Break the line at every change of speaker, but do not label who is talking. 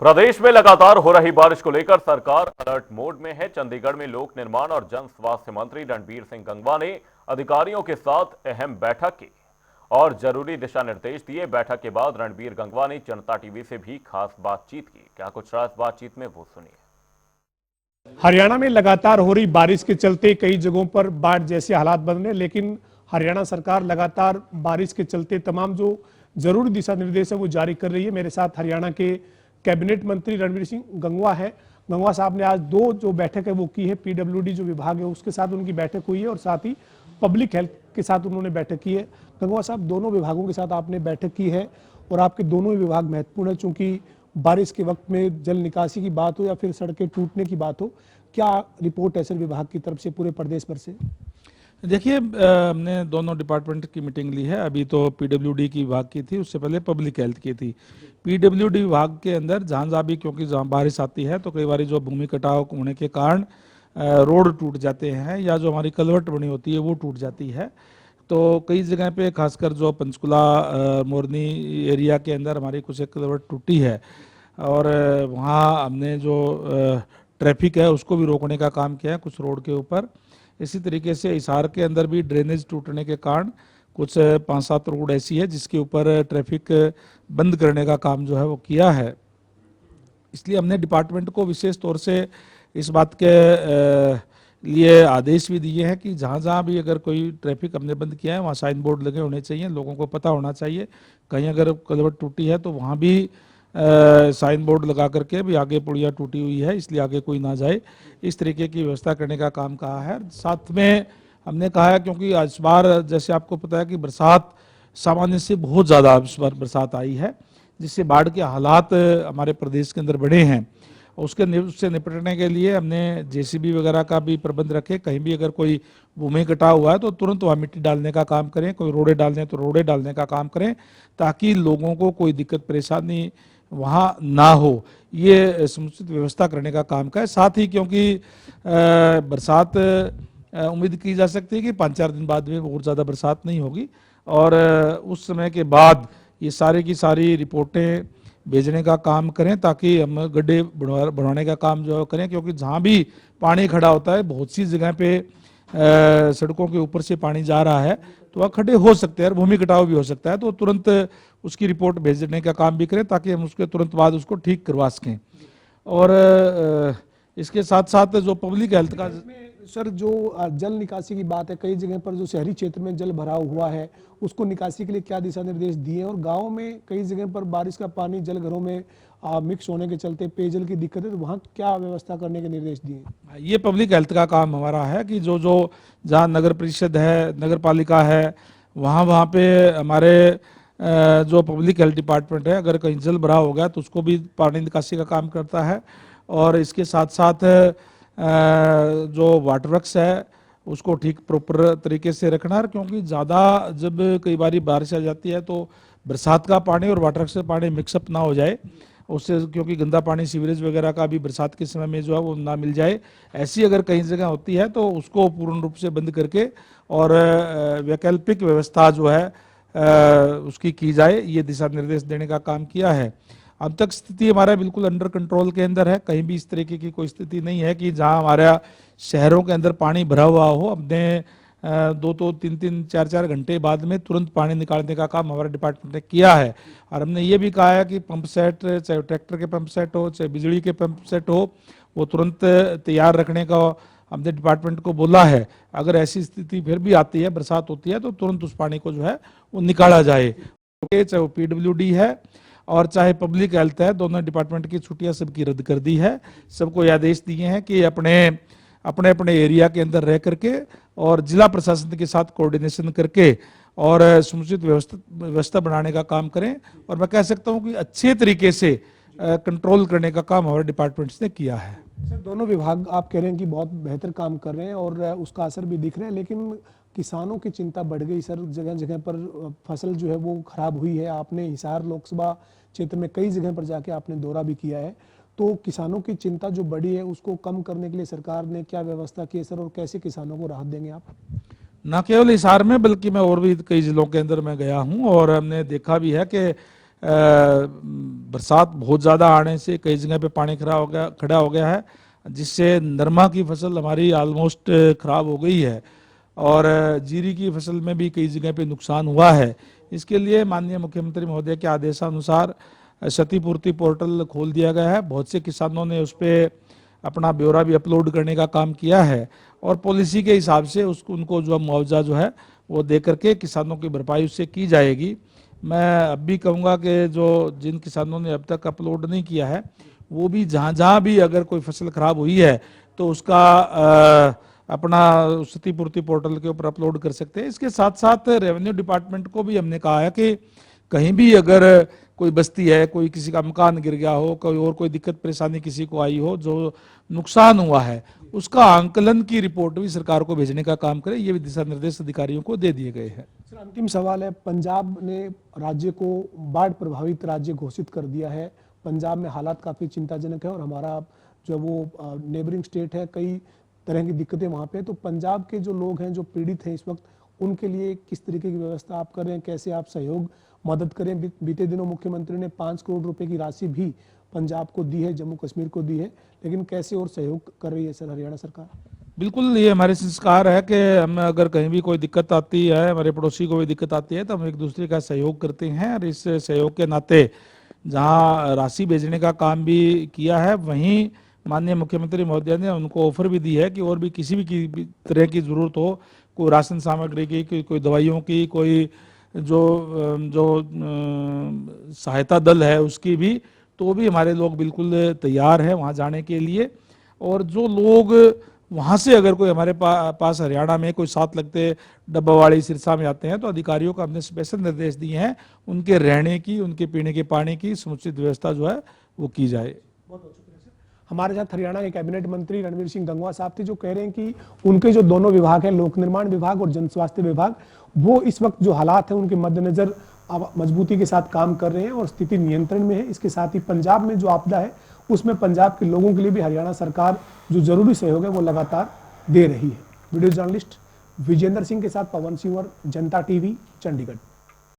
प्रदेश में लगातार हो रही बारिश को लेकर सरकार अलर्ट मोड में है। चंडीगढ़ में लोक निर्माण और जन स्वास्थ्य मंत्री रणबीर सिंह गंगवा ने अधिकारियों के साथ अहम बैठक की और जरूरी दिशा निर्देश दिए। बैठक के बाद रणबीर गंगवा ने जनता टीवी से भी खास बातचीत की। क्या कुछ खास बातचीत में, वो सुनिए।
हरियाणा में लगातार हो रही बारिश के चलते कई जगहों पर बाढ़ जैसे हालात बन रहे हैं, लेकिन हरियाणा सरकार लगातार बारिश के चलते तमाम जो जरूरी दिशा निर्देश है वो जारी कर रही है। मेरे साथ हरियाणा के कैबिनेट मंत्री रणबीर सिंह गंगवा है। गंगवा साहब ने आज दो जो बैठक है वो की है। पीडब्ल्यूडी जो विभाग है उसके साथ उनकी बैठक हुई है और साथ ही पब्लिक हेल्थ के साथ उन्होंने बैठक की है। गंगवा साहब, दोनों विभागों के साथ आपने बैठक की है और आपके दोनों ही विभाग महत्वपूर्ण है, चूंकि बारिश के वक्त में जल निकासी की बात हो या फिर सड़कें टूटने की बात हो। क्या रिपोर्ट है सर विभाग की तरफ से पूरे प्रदेश भर से?
देखिए, हमने दोनों डिपार्टमेंट की मीटिंग ली है। अभी तो पीडब्ल्यूडी की विभाग की थी, उससे पहले पब्लिक हेल्थ की थी। पीडब्ल्यूडी विभाग के अंदर जहाँ भी, क्योंकि जहाँ बारिश आती है तो कई बार जो भूमि कटाव होने के कारण रोड टूट जाते हैं या जो हमारी कलवट बनी होती है वो टूट जाती है। तो कई जगह पे, खासकर जो पंचकुला मोरनी एरिया के अंदर हमारी कुछ एक कलवट टूटी है और वहाँ हमने जो ट्रैफिक है उसको भी रोकने का काम किया है कुछ रोड के ऊपर। इसी तरीके से हिसार के अंदर भी ड्रेनेज टूटने के कारण कुछ 5-7 रोड ऐसी है जिसके ऊपर ट्रैफिक बंद करने का काम जो है वो किया है। इसलिए हमने डिपार्टमेंट को विशेष तौर से इस बात के लिए आदेश भी दिए हैं कि जहाँ जहाँ भी अगर कोई ट्रैफिक हमने बंद किया है वहाँ साइन बोर्ड लगे होने चाहिए, लोगों को पता होना चाहिए। कहीं अगर कलवट टूटी है तो वहाँ भी साइन बोर्ड लगा करके भी आगे पुड़िया टूटी हुई है इसलिए आगे कोई ना जाए, इस तरीके की व्यवस्था करने का काम कहा है। साथ में हमने कहा है, क्योंकि इस बार जैसे आपको पता है कि बरसात सामान्य से बहुत ज़्यादा इस बार बरसात आई है, जिससे बाढ़ के हालात हमारे प्रदेश के अंदर बढ़े हैं। उससे निपटने के लिए हमने जेसीबी वगैरह का भी प्रबंध रखे। कहीं भी अगर कोई भूमि कटाव हुआ है तो तुरंत वहाँ मिट्टी डालने का काम करें, कोई रोड़े डालने तो रोड़े डालने का काम करें, ताकि लोगों को कोई दिक्कत परेशानी वहाँ ना हो, ये समुचित व्यवस्था करने का काम का है। साथ ही क्योंकि बरसात उम्मीद की जा सकती है कि 5-4 दिन बाद में और ज़्यादा बरसात नहीं होगी और उस समय के बाद ये सारी की सारी रिपोर्टें भेजने का काम करें ताकि हम गड्ढे बढ़ाने का काम जो करें, क्योंकि जहाँ भी पानी खड़ा होता है बहुत सी जगह पे सड़कों के ऊपर से पानी जा रहा है तो वह खड्डे हो सकते हैं और भूमि कटाव भी हो सकता है। तो तुरंत उसकी रिपोर्ट भेजने का काम भी करें ताकि हम उसके तुरंत बाद उसको ठीक करवा सकें। और इसके साथ साथ जो पब्लिक हेल्थ का
सर, जो जल निकासी की बात है, कई जगह पर जो शहरी क्षेत्र में जल भराव हुआ है उसको निकासी के लिए क्या दिशा निर्देश दिए हैं? और गाँव में कई जगह पर बारिश का पानी जल घरों में मिक्स होने के चलते पेयजल की दिक्कत है, तो वहाँ क्या व्यवस्था करने के निर्देश दिए?
ये पब्लिक हेल्थ का काम हमारा है कि जो जो जहाँ नगर परिषद है, नगर पालिका है, वहाँ पे हमारे जो पब्लिक हेल्थ डिपार्टमेंट है, अगर कहीं जल भरा हो गया तो उसको भी पानी निकासी का काम करता है। और इसके साथ साथ जो वाटर वर्क्स है उसको ठीक प्रॉपर तरीके से रखना, क्योंकि ज़्यादा जब कई बार बारिश आ जाती है तो बरसात का पानी और वाटर वर्क्स का पानी मिक्सअप ना हो जाए उससे, क्योंकि गंदा पानी सीवरेज वगैरह का भी बरसात के समय में जो है वो ना मिल जाए। ऐसी अगर कहीं जगह होती है तो उसको पूर्ण रूप से बंद करके और वैकल्पिक व्यवस्था जो है उसकी की जाए, ये दिशा निर्देश देने का काम किया है। अब तक स्थिति हमारा बिल्कुल अंडर कंट्रोल के अंदर है, कहीं भी इस तरीके की कोई स्थिति नहीं है कि जहां हमारा शहरों के अंदर पानी भरा हुआ हो। हमने 2-2, 3-3, 4-4 घंटे बाद में तुरंत पानी निकालने का काम हमारे डिपार्टमेंट ने किया है। और हमने ये भी कहा है कि पंप सेट, चाहे ट्रैक्टर के पंप सेट हो चाहे बिजली के पंप सेट हो, वो तुरंत तैयार रखने का हमने डिपार्टमेंट को बोला है। अगर ऐसी स्थिति फिर भी आती है, बरसात होती है, तो तुरंत उस पानी को जो है वो निकाला जाए। चाहे वो पीडब्ल्यूडी है और चाहे पब्लिक हेल्थ है, दोनों डिपार्टमेंट की छुट्टियां सबकी रद्द कर दी है। सबको ये आदेश दिए हैं कि अपने अपने एरिया के अंदर रह करके और जिला प्रशासन के साथ कोऑर्डिनेशन करके और समुचित व्यवस्था बनाने का काम करें। और मैं कह सकता हूं कि अच्छे तरीके से कंट्रोल करने का काम हमारे डिपार्टमेंट्स ने किया है।
सर, दोनों विभाग आप कह रहे हैं कि बहुत बेहतर काम कर रहे हैं और उसका असर भी दिख रहा है, लेकिन किसानों की चिंता बढ़ गई सर। जगह जगह पर फसल जो है वो खराब हुई है। आपने हिसार लोकसभा क्षेत्र में कई जगह पर जाके आपने दौरा भी किया है, तो किसानों की चिंता जो बढ़ी है उसको कम करने के लिए सरकार ने क्या व्यवस्था की है सर, और कैसे किसानों को राहत देंगे आप?
न केवल हिसार में बल्कि मैं और भी कई जिलों के अंदर मैं गया हूं और हमने देखा भी है कि बरसात बहुत ज़्यादा आने से कई जगह पे पानी खड़ा हो गया है, जिससे नरमा की फसल हमारी ऑलमोस्ट खराब हो गई है और जीरी की फसल में भी कई जगह पे नुकसान हुआ है। इसके लिए माननीय मुख्यमंत्री महोदय के आदेशानुसार क्षतिपूर्ति पोर्टल खोल दिया गया है। बहुत से किसानों ने उस पर अपना ब्यौरा भी अपलोड करने का काम किया है और पॉलिसी के हिसाब से उनको जो मुआवजा जो है वो दे करके किसानों की भरपाई उससे की जाएगी। मैं अब भी कहूँगा कि जिन किसानों ने अब तक अपलोड नहीं किया है वो भी जहाँ भी अगर कोई फसल खराब हुई है तो उसका अपना क्षतिपूर्ति पोर्टल के ऊपर अपलोड कर सकते हैं। इसके साथ साथ रेवेन्यू डिपार्टमेंट को भी हमने कहा है कि कहीं भी अगर कोई बस्ती है, कोई किसी का मकान गिर गया हो, कोई दिक्कत परेशानी किसी को आई हो, जो नुकसान हुआ है उसका आंकलन की रिपोर्ट भी सरकार को भेजने का काम करे। ये भी दिशा निर्देश अधिकारियों को दे दिए गए हैं।
सर, अंतिम सवाल है, पंजाब ने राज्य को बाढ़ प्रभावित राज्य घोषित कर दिया है। पंजाब में हालात काफ़ी चिंताजनक है और हमारा जो वो नेबरिंग स्टेट है, कई तरह की दिक्कतें वहाँ पे। तो पंजाब के जो लोग हैं जो पीड़ित हैं इस वक्त, उनके लिए किस तरीके की व्यवस्था आप कर रहे हैं, कैसे आप सहयोग मदद करें? बीते दिनों मुख्यमंत्री ने 5 करोड़ रुपए की राशि भी पंजाब को दी है, जम्मू कश्मीर को दी है, लेकिन कैसे और सहयोग कर रही है सर हरियाणा सरकार?
बिल्कुल, ये हमारे संस्कार है कि हम अगर कहीं भी कोई दिक्कत आती है, हमारे पड़ोसी को भी दिक्कत आती है, तो हम एक दूसरे का सहयोग करते हैं और इस सहयोग के नाते जहां राशि भेजने का काम भी किया है, वहीं माननीय मुख्यमंत्री महोदय ने उनको ऑफर भी दी है कि और भी किसी भी तरह की ज़रूरत हो, कोई राशन सामग्री की, कोई दवाइयों की, कोई जो सहायता दल है उसकी भी, तो भी हमारे लोग बिल्कुल तैयार हैं वहाँ जाने के लिए। और जो लोग वहाँ से अगर कोई हमारे पास हरियाणा में कोई साथ लगते डब्बावाड़ी सिरसा में आते हैं तो अधिकारियों को हमने स्पेशल निर्देश दिए हैं, उनके रहने की, उनके पीने के पानी की समुचित व्यवस्था जो है वो की जाए।
बहुत बहुत शुक्रिया सर। हमारे साथ हरियाणा के कैबिनेट मंत्री रणवीर सिंह गंगवा साहब थे, जो कह रहे हैं कि उनके जो दोनों विभाग हैं, लोक निर्माण विभाग और जन स्वास्थ्य विभाग, वो इस वक्त जो हालात हैं उनके मद्देनजर मजबूती के साथ काम कर रहे हैं और स्थिति नियंत्रण में है। इसके साथ ही पंजाब में जो आपदा है उसमें पंजाब के लोगों के लिए भी हरियाणा सरकार जो जरूरी सहयोग है वो लगातार दे रही है। वीडियो जर्नलिस्ट विजेंद्र सिंह के साथ पवन सिंह और जनता टीवी, चंडीगढ़।